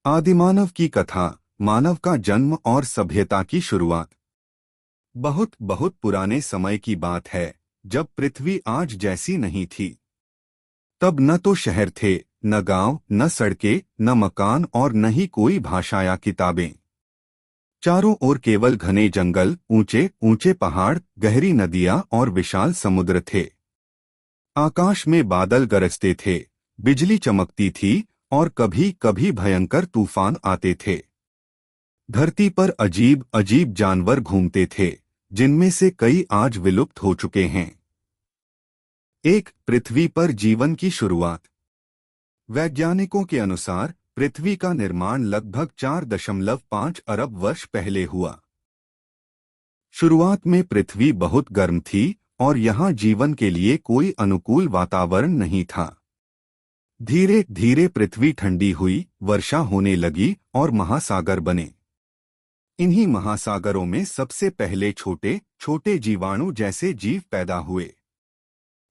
आदिमानव की कथा, मानव का जन्म और सभ्यता की शुरुआत। बहुत बहुत पुराने समय की बात है, जब पृथ्वी आज जैसी नहीं थी। तब न तो शहर थे, न गांव, न सड़कें, न मकान और न ही कोई भाषा या किताबें। चारों ओर केवल घने जंगल, ऊंचे ऊंचे पहाड़, गहरी नदियां और विशाल समुद्र थे। आकाश में बादल गरजते थे, बिजली चमकती थी और कभी कभी भयंकर तूफान आते थे। धरती पर अजीब अजीब जानवर घूमते थे, जिनमें से कई आज विलुप्त हो चुके हैं। एक पृथ्वी पर जीवन की शुरुआत। वैज्ञानिकों के अनुसार पृथ्वी का निर्माण लगभग 4.5 अरब वर्ष पहले हुआ। शुरुआत में पृथ्वी बहुत गर्म थी और यहाँ जीवन के लिए कोई अनुकूल वातावरण नहीं था। धीरे धीरे पृथ्वी ठंडी हुई, वर्षा होने लगी और महासागर बने। इन्हीं महासागरों में सबसे पहले छोटे छोटे जीवाणु जैसे जीव पैदा हुए।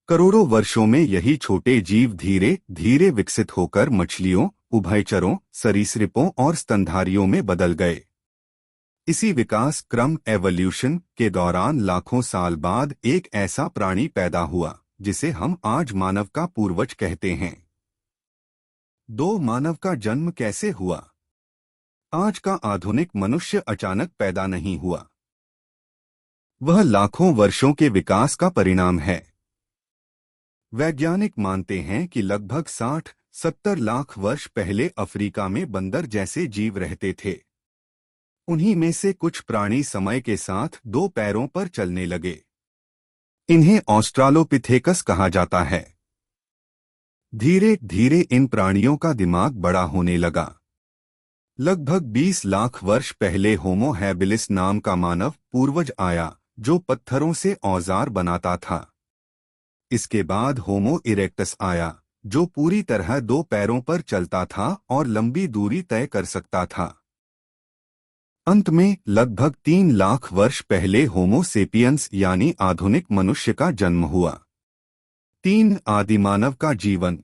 करोड़ों वर्षों में यही छोटे जीव धीरे धीरे विकसित होकर मछलियों, उभयचरों, सरीसृपों और स्तनधारियों में बदल गए। इसी विकास क्रम एवोल्यूशन के दौरान लाखों साल बाद एक ऐसा प्राणी पैदा हुआ जिसे हम आज मानव का पूर्वज कहते हैं। मानव का जन्म कैसे हुआ? आज का आधुनिक मनुष्य अचानक पैदा नहीं हुआ। वह लाखों वर्षों के विकास का परिणाम है। वैज्ञानिक मानते हैं कि लगभग 60-70 लाख वर्ष पहले अफ्रीका में बंदर जैसे जीव रहते थे। उन्हीं में से कुछ प्राणी समय के साथ 2 पैरों पर चलने लगे। इन्हें ऑस्ट्रालोपिथेकस कहा जाता है। धीरे धीरे इन प्राणियों का दिमाग बड़ा होने लगा। लगभग 20 लाख वर्ष पहले होमो हैबिलिस नाम का मानव पूर्वज आया, जो पत्थरों से औजार बनाता था। इसके बाद होमो इरेक्टस आया, जो पूरी तरह 2 पैरों पर चलता था और लंबी दूरी तय कर सकता था। अंत में लगभग 3 लाख वर्ष पहले होमो सेपियंस यानी आधुनिक मनुष्य का जन्म हुआ। 3 आदिमानव का जीवन।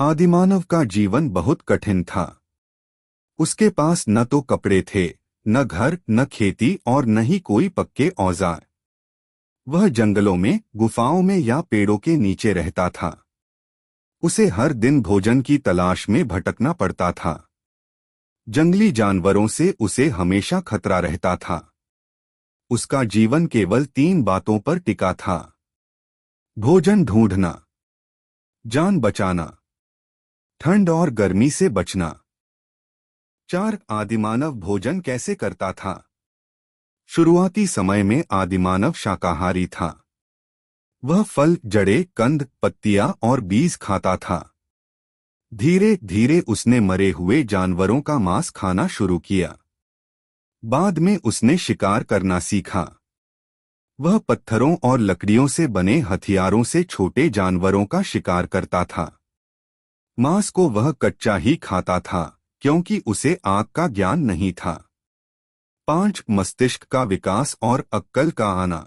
आदिमानव का जीवन बहुत कठिन था। उसके पास न तो कपड़े थे, न घर, न खेती और न ही कोई पक्के औजार। वह जंगलों में, गुफाओं में या पेड़ों के नीचे रहता था। उसे हर दिन भोजन की तलाश में भटकना पड़ता था। जंगली जानवरों से उसे हमेशा खतरा रहता था। उसका जीवन केवल 3 बातों पर टिका था: भोजन ढूंढना, जान बचाना, ठंड और गर्मी से बचना। 4 आदिमानव भोजन कैसे करता था? शुरुआती समय में आदिमानव शाकाहारी था। वह फल, जड़ें, कंद, पत्तियां और बीज खाता था। धीरे धीरे उसने मरे हुए जानवरों का मांस खाना शुरू किया। बाद में उसने शिकार करना सीखा। वह पत्थरों और लकड़ियों से बने हथियारों से छोटे जानवरों का शिकार करता था। मांस को वह कच्चा ही खाता था, क्योंकि उसे आग का ज्ञान नहीं था। 5 मस्तिष्क का विकास और अक्ल का आना।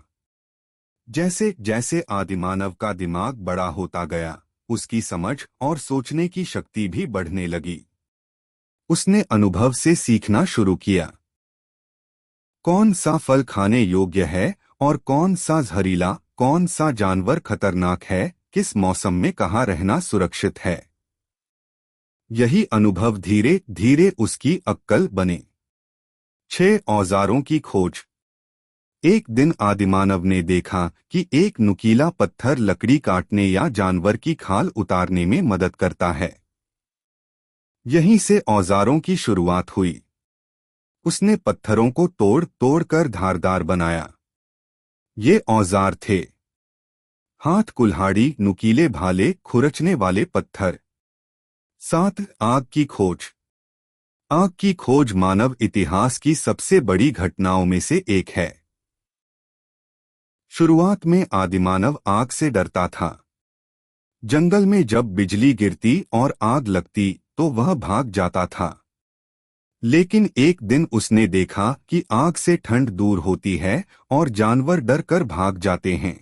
जैसे जैसे आदिमानव का दिमाग बड़ा होता गया, उसकी समझ और सोचने की शक्ति भी बढ़ने लगी। उसने अनुभव से सीखना शुरू किया। कौन सा फल खाने योग्य है और कौन सा जहरीला, कौन सा जानवर खतरनाक है, किस मौसम में कहाँ रहना सुरक्षित है। यही अनुभव धीरे धीरे उसकी अक्ल बने। 6 औजारों की खोज। एक दिन आदिमानव ने देखा कि एक नुकीला पत्थर लकड़ी काटने या जानवर की खाल उतारने में मदद करता है। यहीं से औजारों की शुरुआत हुई। उसने पत्थरों को तोड़ तोड़ कर धारदार बनाया। ये औजार थे: हाथ कुल्हाड़ी, नुकीले भाले, खुरचने वाले पत्थर। 7 आग की खोज। आग की खोज मानव इतिहास की सबसे बड़ी घटनाओं में से एक है। शुरुआत में आदिमानव आग से डरता था। जंगल में जब बिजली गिरती और आग लगती तो वह भाग जाता था। लेकिन एक दिन उसने देखा कि आग से ठंड दूर होती है और जानवर डर कर भाग जाते हैं।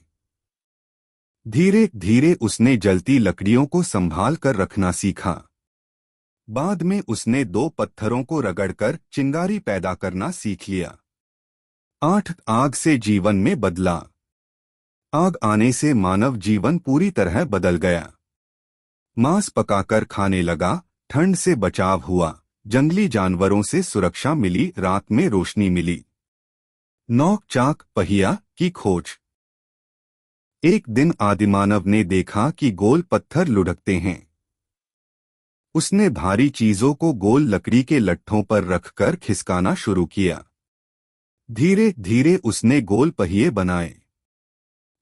धीरे धीरे उसने जलती लकड़ियों को संभाल कर रखना सीखा। बाद में उसने 2 पत्थरों को रगड़कर चिंगारी पैदा करना सीख लिया। 8 आग से जीवन में बदला। आग आने से मानव जीवन पूरी तरह बदल गया। मांस पकाकर खाने लगा, ठंड से बचाव हुआ, जंगली जानवरों से सुरक्षा मिली, रात में रोशनी मिली। नौक चाक पहिया की खोज। एक दिन आदिमानव ने देखा कि गोल पत्थर लुढ़कते हैं। उसने भारी चीजों को गोल लकड़ी के लट्ठों पर रखकर खिसकाना शुरू किया। धीरे धीरे उसने गोल पहिए बनाए।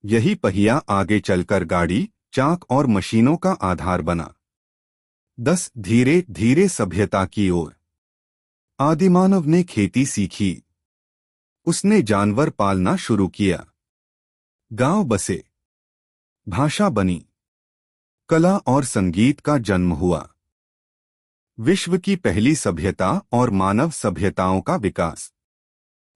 यही पहिया आगे चलकर गाड़ी, चाक और मशीनों का आधार बना। 10 धीरे धीरे सभ्यता की ओर। आदिमानव ने खेती सीखी। उसने जानवर पालना शुरू किया। गांव बसे। भाषा बनी। कला और संगीत का जन्म हुआ। विश्व की पहली सभ्यता और मानव सभ्यताओं का विकास।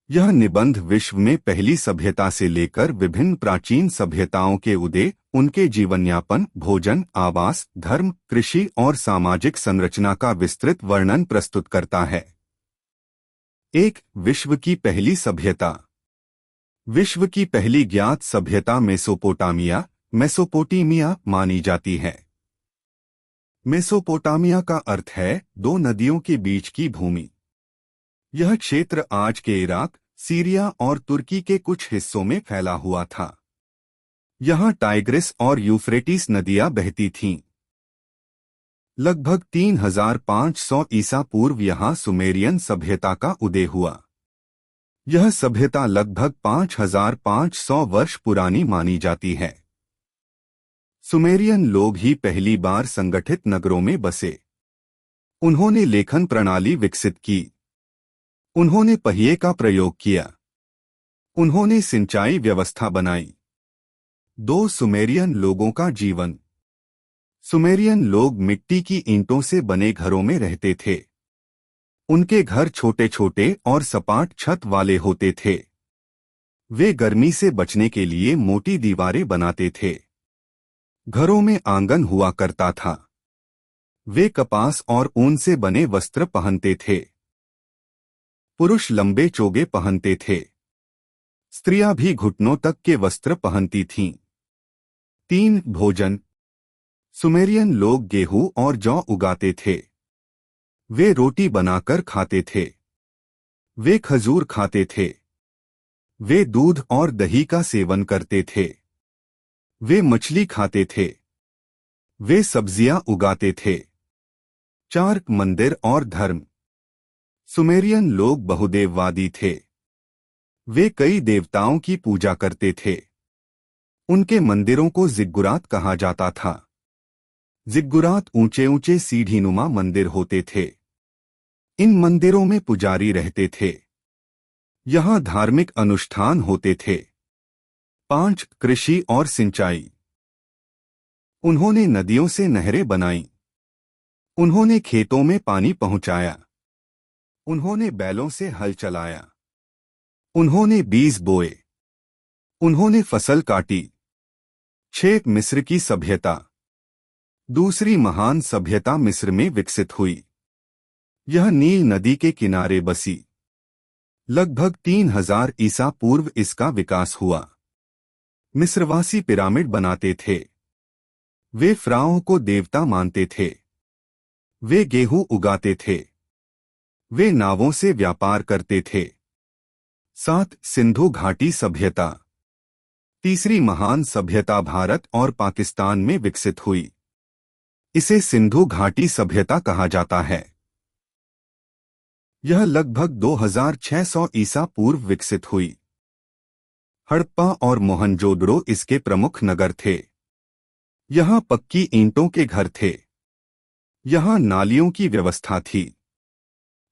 यह निबंध विश्व में पहली सभ्यता से लेकर विभिन्न प्राचीन सभ्यताओं के उदय, उनके जीवनयापन, भोजन, आवास, धर्म, कृषि और सामाजिक संरचना का विस्तृत वर्णन प्रस्तुत करता है। 1. विश्व की पहली सभ्यता। विश्व की पहली ज्ञात सभ्यता मेसोपोटामिया मानी जाती है। मेसोपोटामिया का अर्थ है 2 नदियों के बीच की भूमि। यह क्षेत्र आज के इराक, सीरिया और तुर्की के कुछ हिस्सों में फैला हुआ था। यहाँ टाइग्रिस और यूफ्रेटिस नदियां बहती थीं। लगभग 3500 ईसा पूर्व यहाँ सुमेरियन सभ्यता का उदय हुआ। यह सभ्यता लगभग 5500 वर्ष पुरानी मानी जाती है। सुमेरियन लोग ही पहली बार संगठित नगरों में बसे। उन्होंने लेखन प्रणाली विकसित की। उन्होंने पहिए का प्रयोग किया। उन्होंने सिंचाई व्यवस्था बनाई। 2 सुमेरियन लोगों का जीवन। सुमेरियन लोग मिट्टी की ईंटों से बने घरों में रहते थे। उनके घर छोटे छोटे और सपाट छत वाले होते थे। वे गर्मी से बचने के लिए मोटी दीवारें बनाते थे। घरों में आंगन हुआ करता था। वे कपास और ऊन से बने वस्त्र पहनते थे। पुरुष लंबे चोगे पहनते थे। स्त्रियां भी घुटनों तक के वस्त्र पहनती थीं। 3. भोजन। सुमेरियन लोग गेहूं और जौ उगाते थे। वे रोटी बनाकर खाते थे। वे खजूर खाते थे। वे दूध और दही का सेवन करते थे। वे मछली खाते थे। वे सब्जियां उगाते थे। 4. मंदिर और धर्म। सुमेरियन लोग बहुदेववादी थे। वे कई देवताओं की पूजा करते थे। उनके मंदिरों को जिग्गुरात कहा जाता था। जिग्गुरात ऊंचे ऊंचे सीढ़ीनुमा मंदिर होते थे। इन मंदिरों में पुजारी रहते थे। यहाँ धार्मिक अनुष्ठान होते थे। 5. कृषि और सिंचाई। उन्होंने नदियों से नहरें बनाई। उन्होंने खेतों में पानी पहुंचाया। उन्होंने बैलों से हल चलाया। उन्होंने बीज बोए। उन्होंने फसल काटी। 6. मिस्र की सभ्यता। दूसरी महान सभ्यता मिस्र में विकसित हुई। यह नील नदी के किनारे बसी। लगभग 3000 ईसा पूर्व इसका विकास हुआ। मिस्रवासी पिरामिड बनाते थे। वे फ़राओं को देवता मानते थे। वे गेहूं उगाते थे। वे नावों से व्यापार करते थे। 7. सिंधु घाटी सभ्यता। तीसरी महान सभ्यता भारत और पाकिस्तान में विकसित हुई। इसे सिंधु घाटी सभ्यता कहा जाता है। यह लगभग 2600 ईसा पूर्व विकसित हुई। हड़प्पा और मोहनजोदड़ो इसके प्रमुख नगर थे। यहाँ पक्की ईंटों के घर थे। यहाँ नालियों की व्यवस्था थी।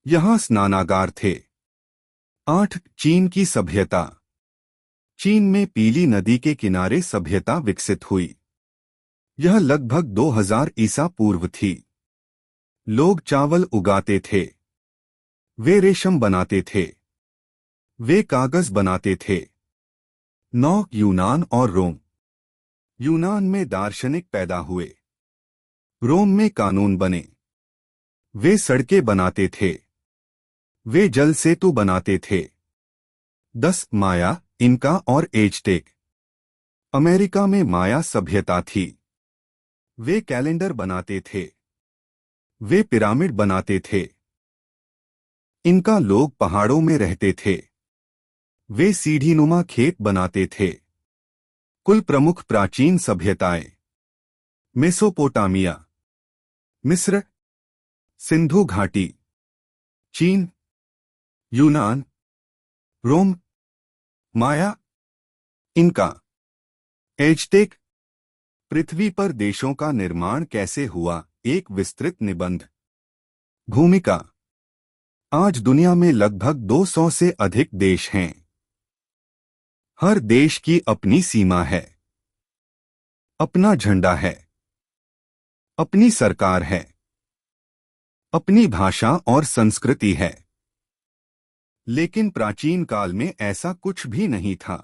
यहाँ स्नानागार थे। 8. चीन की सभ्यता। चीन में पीली नदी के किनारे सभ्यता विकसित हुई। यह लगभग 2000 ईसा पूर्व थी। लोग चावल उगाते थे। वे रेशम बनाते थे। वे कागज बनाते थे। 9. यूनान और रोम। यूनान में दार्शनिक पैदा हुए। रोम में कानून बने। वे सड़कें बनाते थे। वे जल सेतु बनाते थे। 10 माया, इनका और एज़टेक। अमेरिका में माया सभ्यता थी। वे कैलेंडर बनाते थे। वे पिरामिड बनाते थे। इनका लोग पहाड़ों में रहते थे। वे सीढ़ीनुमा खेत बनाते थे। कुल प्रमुख प्राचीन सभ्यताएं: मेसोपोटामिया, मिस्र, सिंधु घाटी, चीन, यूनान, रोम, माया, इनका, एज़टेक। पृथ्वी पर देशों का निर्माण कैसे हुआ, एक विस्तृत निबंध। भूमिका: आज दुनिया में लगभग 200 से अधिक देश हैं। हर देश की अपनी सीमा है, अपना झंडा है, अपनी सरकार है, अपनी भाषा और संस्कृति है। लेकिन प्राचीन काल में ऐसा कुछ भी नहीं था।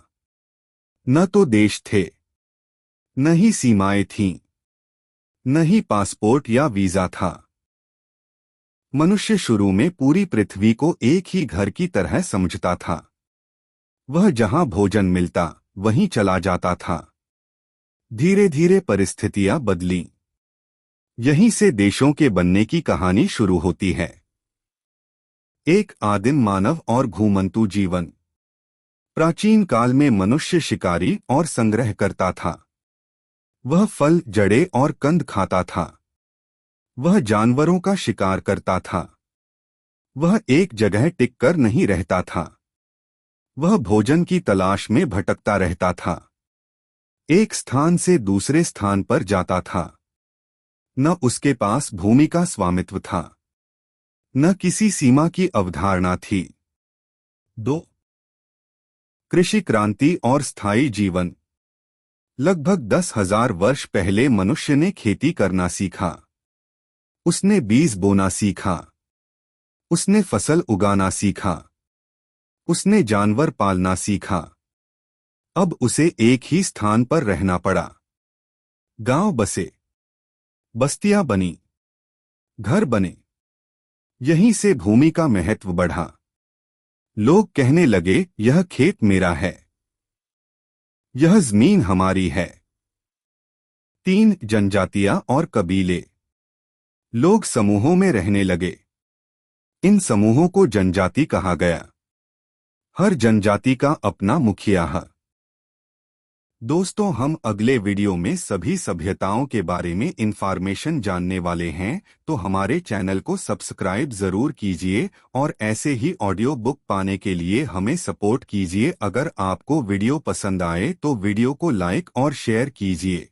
न तो देश थे, न ही सीमाएं थीं, न ही पासपोर्ट या वीजा था। मनुष्य शुरू में पूरी पृथ्वी को एक ही घर की तरह समझता था। वह जहां भोजन मिलता वहीं चला जाता था। धीरे धीरे परिस्थितियां बदलीं। यहीं से देशों के बनने की कहानी शुरू होती है। एक आदिम मानव और घूमंतु जीवन। प्राचीन काल में मनुष्य शिकारी और संग्रह करता था। वह फल, जड़ें और कंद खाता था। वह जानवरों का शिकार करता था। वह एक जगह टिककर नहीं रहता था। वह भोजन की तलाश में भटकता रहता था। एक स्थान से दूसरे स्थान पर जाता था। न उसके पास भूमि का स्वामित्व था, न किसी सीमा की अवधारणा थी। 2. कृषि क्रांति और स्थायी जीवन। लगभग 10,000 वर्ष पहले मनुष्य ने खेती करना सीखा। उसने बीज बोना सीखा। उसने फसल उगाना सीखा। उसने जानवर पालना सीखा। अब उसे एक ही स्थान पर रहना पड़ा। गांव बसे, बस्तियां बनी, घर बने। यहीं से भूमि का महत्व बढ़ा। लोग कहने लगे, यह खेत मेरा है, यह जमीन हमारी है। 3. जनजातियां और कबीले। लोग समूहों में रहने लगे। इन समूहों को जनजाति कहा गया। हर जनजाति का अपना मुखिया है। दोस्तों, हम अगले वीडियो में सभी सभ्यताओं के बारे में इंफॉर्मेशन जानने वाले हैं, तो हमारे चैनल को सब्सक्राइब जरूर कीजिए और ऐसे ही ऑडियो बुक पाने के लिए हमें सपोर्ट कीजिए। अगर आपको वीडियो पसंद आए तो वीडियो को लाइक और शेयर कीजिए।